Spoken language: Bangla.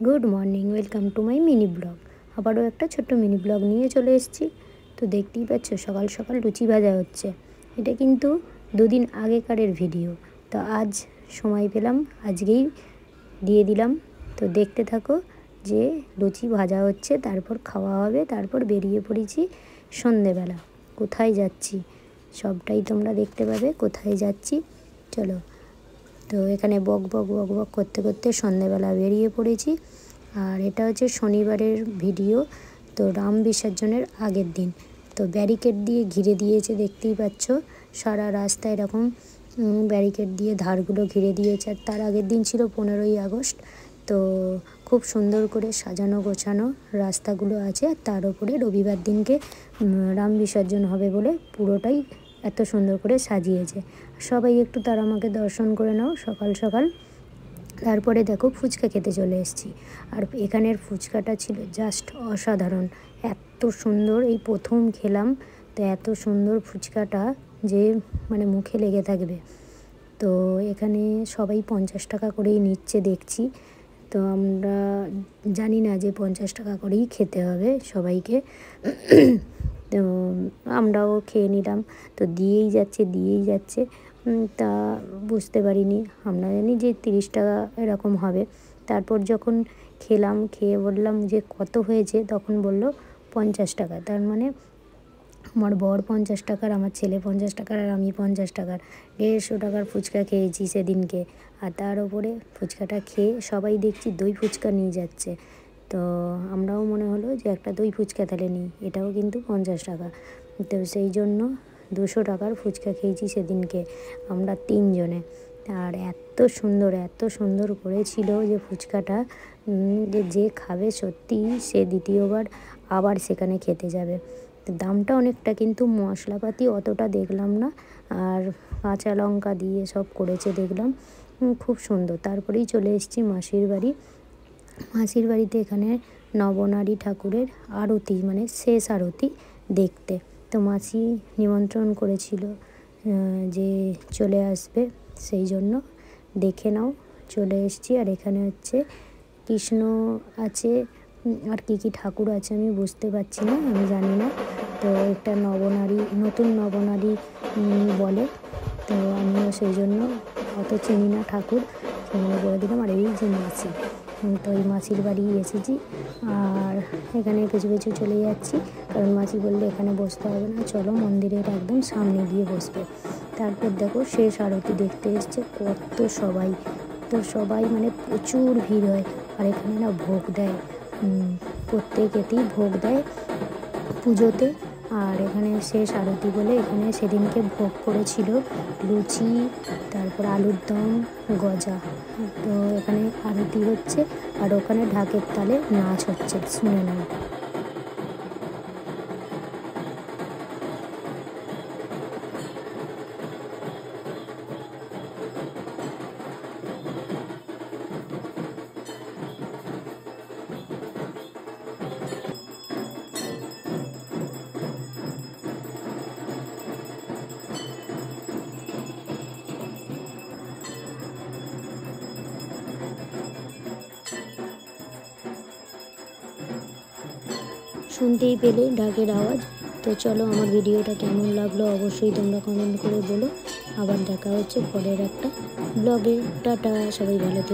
Good morning, welcome to my mini blog. আবারও একটা ছোট্ট মিনি ব্লগ নিয়ে চলে এসেছি। তো দেখতেই পাচ্ছ সকাল সকাল লুচি ভাজা হচ্ছে। এটা কিন্তু দুদিন আগেকারের ভিডিও। তো আজ সময় পেলাম, আজকেই দিয়ে দিলাম। তো দেখতে থাকো যে লুচি ভাজা হচ্ছে, তারপর খাওয়া হবে, তারপর বেরিয়ে পড়েছি সন্ধেবেলা। কোথায় যাচ্ছি সবটাই তোমরা দেখতে পাবে, কোথায় যাচ্ছি চলো। তো এখানে বক বক বক বক করতে করতে সন্ধ্যেবেলা বেরিয়ে পড়েছি। আর এটা হচ্ছে শনিবারের ভিডিও। তো রাম বিসর্জনের আগের দিন। তো ব্যারিকেড দিয়ে ঘিরে দিয়েছে, দেখতেই পাচ্ছ সারা রাস্তা এরকম ব্যারিকেড দিয়ে ধারগুলো ঘিরে দিয়েছে। আর তার আগের দিন ছিল 15ই আগস্ট। তো খুব সুন্দর করে সাজানো গোছানো রাস্তাগুলো আছে। আর তার উপরে রবিবার দিনকে রাম বিসর্জন হবে বলে পুরোটাই এত সুন্দর করে সাজিয়েছে। সবাই একটু তারা আমাকে দর্শন করে নাও সকাল সকাল। তারপরে দেখো ফুচকা খেতে চলে এসেছি। আর এখানের ফুচকাটা ছিল জাস্ট অসাধারণ, এত সুন্দর। এই প্রথম খেলাম, তো এত সুন্দর ফুচকাটা যে মানে মুখে লেগে থাকবে। তো এখানে সবাই 50 টাকা করেই নিচ্ছে দেখছি। তো আমরা জানি না যে 50 টাকা করেই খেতে হবে সবাইকে। তো আমরাও খেয়ে নিলাম। তো দিয়েই যাচ্ছে। তা বুঝতে পারিনি, আমরা জানি যে 30 টাকা এরকম হবে। তারপর যখন খেলাম, খেয়ে বললাম যে কত হয়েছে, তখন বলল 50 টাকা। তার মানে আমার বর 50 টাকার, আমার ছেলে 50 টাকার, আর আমি 50 টাকার 150 টাকার ফুচকা খেয়েছি সেদিনকে। আর তার ওপরে ফুচকাটা খেয়ে সবাই দেখছি দই ফুচকা নিয়ে যাচ্ছে। তো আমরাও মনে হলো যে একটা দই ফুচকা তাহলে নিই, এটাও কিন্তু 50 টাকা। তো সেই জন্য 200 টাকার ফুচকা খেয়েছি সেদিনকে আমরা 3 জনে। আর এত সুন্দর করেছিল যে ফুচকাটা, যে খাবে সত্যি সে দ্বিতীয়বার আবার সেখানে খেতে যাবে। দামটা অনেকটা, কিন্তু মশলাপাতি অতটা দেখলাম না। আর কাঁচা লঙ্কা দিয়ে সব করেছে দেখলাম, খুব সুন্দর। তারপরেই চলে এসেছি মাসির বাড়ি। মাসির বাড়িতে এখানে নবনারী ঠাকুরের আরতি, মানে শেষ আরতি দেখতে। তো মাসি নিমন্ত্রণ করেছিল যে চলে আসবে, সেই জন্য দেখে নাও চলে এসেছি। আর এখানে হচ্ছে কৃষ্ণ আছে, আর কি ঠাকুর আছে আমি বুঝতে পারছি না, আমি জানি না। তো একটা নবনারী, নতুন নবনারী বলে। তো আমিও সেই জন্য অত চিনি না ঠাকুর, সেখানে বলে দিলাম। আর এই যে মাসি, তো এই মাসির বাড়ি এসেছি। আর এখানে কিছু চলে যাচ্ছি, কারণ মাসি বললে এখানে বসতে হবে না, চলো মন্দিরের একদম সামনে গিয়ে বসবে। তারপর দেখো শেষ আরতি দেখতে এসছে কত সবাই। তো সবাই মানে প্রচুর ভিড় হয়। আর এখানে না ভোগ দেয়, প্রত্যেকেতেই ভোগ দেয় পুজোতে। আর এখানে শেষ আরতি বলে এখানে সেদিনকে ভোগ করেছিল লুচি, তারপর আলুর দম, গজা। তো এখানে আরতি হচ্ছে, আর ওখানে ঢাকের তালে নাচ হচ্ছে, শুনে নাও। শুনতেই পেলে ঢাকের আওয়াজ। তো চলো, আমার ভিডিওটা কেমন লাগলো অবশ্যই তোমরা কমেন্ট করে বলো। আবার দেখা হচ্ছে পরের একটা ব্লগে। টাটা, সবাই ভালো থেকো।